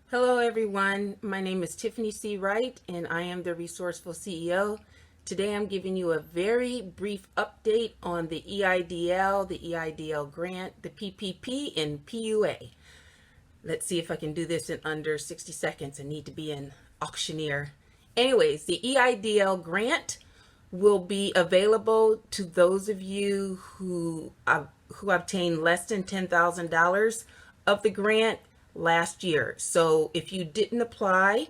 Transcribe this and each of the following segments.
Hello everyone, my name is Tiffany C. Wright and I am the Resourceful CEO. Today I'm giving you a very brief update on the EIDL, the EIDL grant, the PPP and PUA. Let's see if I can do this in under 60 seconds. I need to be an auctioneer. Anyways, the EIDL grant will be available to those of you who obtained less than $10,000 of the grant last year. So if you didn't apply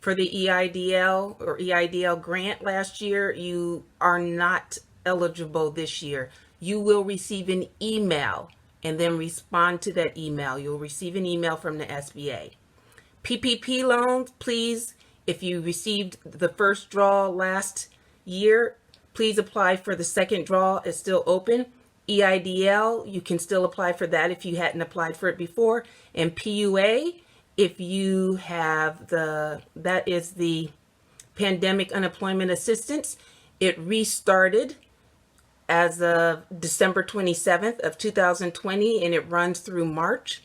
for the EIDL or EIDL grant last year, you are not eligible this year. You will receive an email and then respond to that email. You'll receive an email from the SBA. PPP loans, please, if you received the first draw last year, please apply for the second draw. It's still open. EIDL, you can still apply for that if you hadn't applied for it before. And PUA, if you have that is the Pandemic Unemployment Assistance. It restarted as of December 27th of 2020 and it runs through March.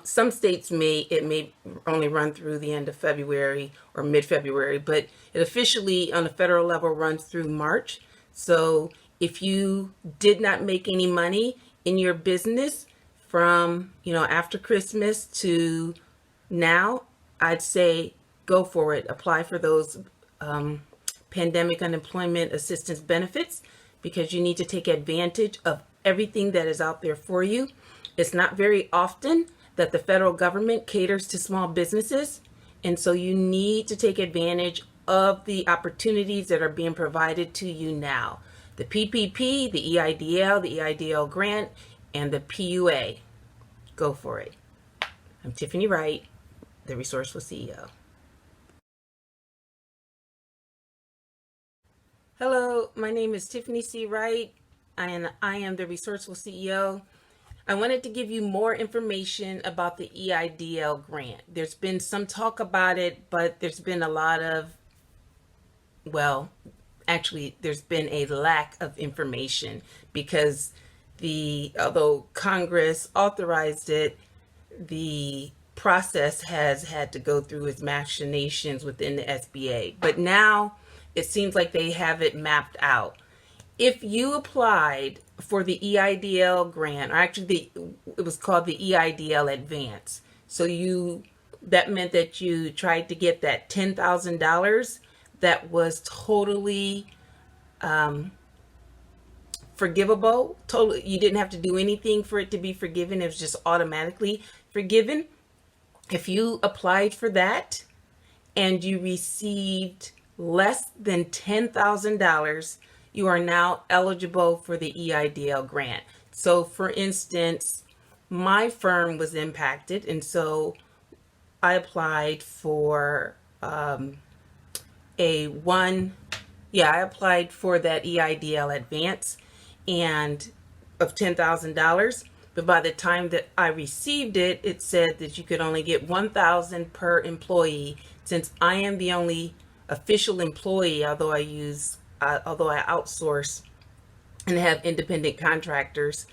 Some states it may only run through the end of February or mid-February, but it officially on the federal level runs through March. So if you did not make any money in your business from, after Christmas to now, I'd say go for it. Apply for those pandemic unemployment assistance benefits because you need to take advantage of everything that is out there for you. It's not very often that the federal government caters to small businesses, and so you need to take advantage of the opportunities that are being provided to you now. The PPP, the EIDL, the EIDL grant, and the PUA. Go for it. I'm Tiffany Wright, the Resourceful CEO. Hello, my name is Tiffany C. Wright, and I am the Resourceful CEO. I wanted to give you more information about the EIDL grant. There's been some talk about it, but there's been a lot of, actually, there's been a lack of information because although Congress authorized it, the process has had to go through its machinations within the SBA. But now it seems like they have it mapped out. If you applied for the EIDL grant, or actually it was called the EIDL Advance, so that meant that you tried to get that $10,000 that was totally forgivable. Totally, you didn't have to do anything for it to be forgiven. It was just automatically forgiven. If you applied for that and you received less than $10,000, you are now eligible for the EIDL grant. So for instance, my firm was impacted, and so I applied for I applied for that EIDL advance and of $10,000. But by the time that I received it, it said that you could only get $1,000 per employee. Since I am the only official employee, although I outsource and have independent contractors,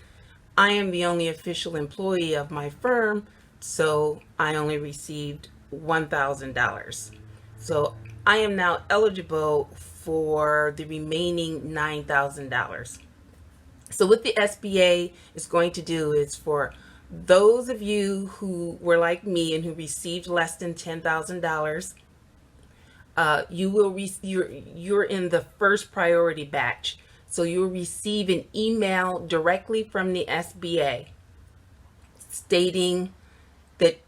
I am the only official employee of my firm, so I only received $1,000. So I am now eligible for the remaining $9,000. So what the SBA is going to do is for those of you who were like me and who received less than $10,000, you're in the first priority batch. So you'll receive an email directly from the SBA stating that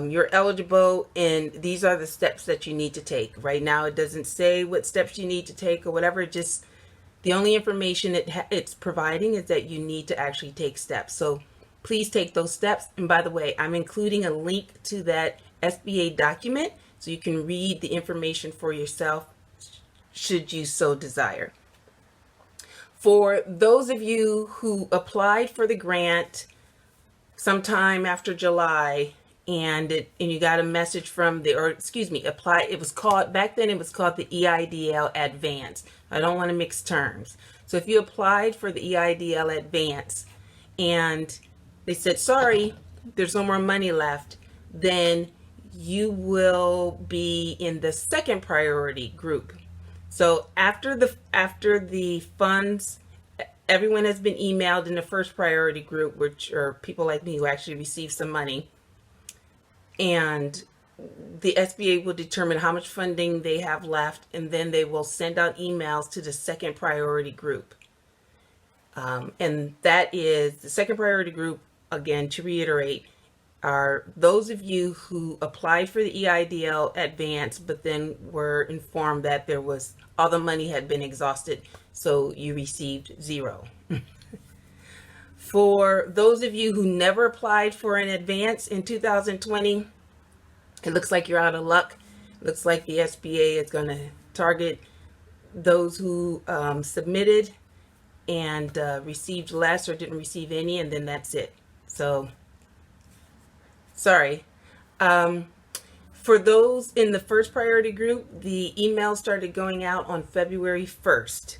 you're eligible and these are the steps that you need to take. Right now, it doesn't say what steps you need to take or whatever. Just the only information it's providing is that you need to actually take steps. So please take those steps. And by the way, I'm including a link to that SBA document so you can read the information for yourself should you so desire. For those of you who applied for the grant sometime after July and you got a message from it was called, back then it was called the EIDL Advance. I don't want to mix terms. So if you applied for the EIDL Advance and they said, sorry, there's no more money left, then you will be in the second priority group. So after the funds, everyone has been emailed in the first priority group, which are people like me who actually receive some money. And the SBA will determine how much funding they have left, and then they will send out emails to the second priority group. And that is the second priority group, again, to reiterate, are those of you who applied for the EIDL advance, but then were informed that all the money had been exhausted, so you received zero. For those of you who never applied for an advance in 2020, it looks like you're out of luck. It looks like the SBA is going to target those who submitted and received less or didn't receive any, and then that's it. So, sorry. For those in the first priority group, the emails started going out on February 1st.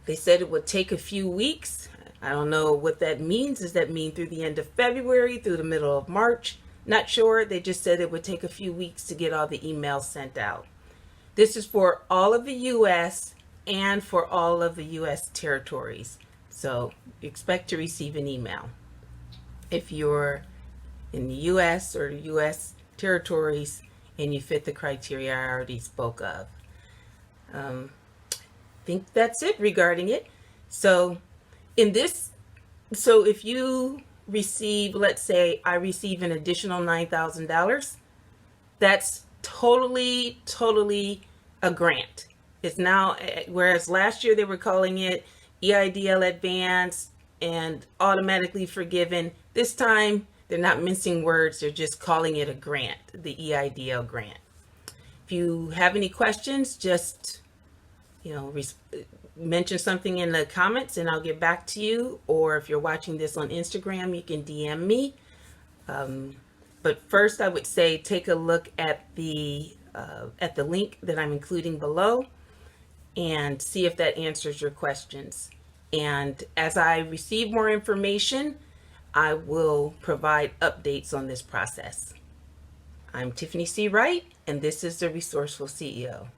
They said it would take a few weeks. I don't know what that means. Does that mean through the end of February, through the middle of March? Not sure. They just said it would take a few weeks to get all the emails sent out. This is for all of the U.S. and for all of the U.S. territories. So expect to receive an email. If you're in the U.S. or U.S. territories and you fit the criteria I already spoke of. I think that's it regarding it. So if you receive, let's say I receive an additional $9,000, that's totally a grant. It's now, whereas last year they were calling it EIDL advance and automatically forgiven, this time they're not mincing words, they're just calling it a grant, the EIDL grant. If you have any questions, just mention something in the comments and I'll get back to you. Or if you're watching this on Instagram, you can DM me. But first, I would say take a look at the link that I'm including below and see if that answers your questions. And as I receive more information, I will provide updates on this process. I'm Tiffany C. Wright, and this is the Resourceful CEO.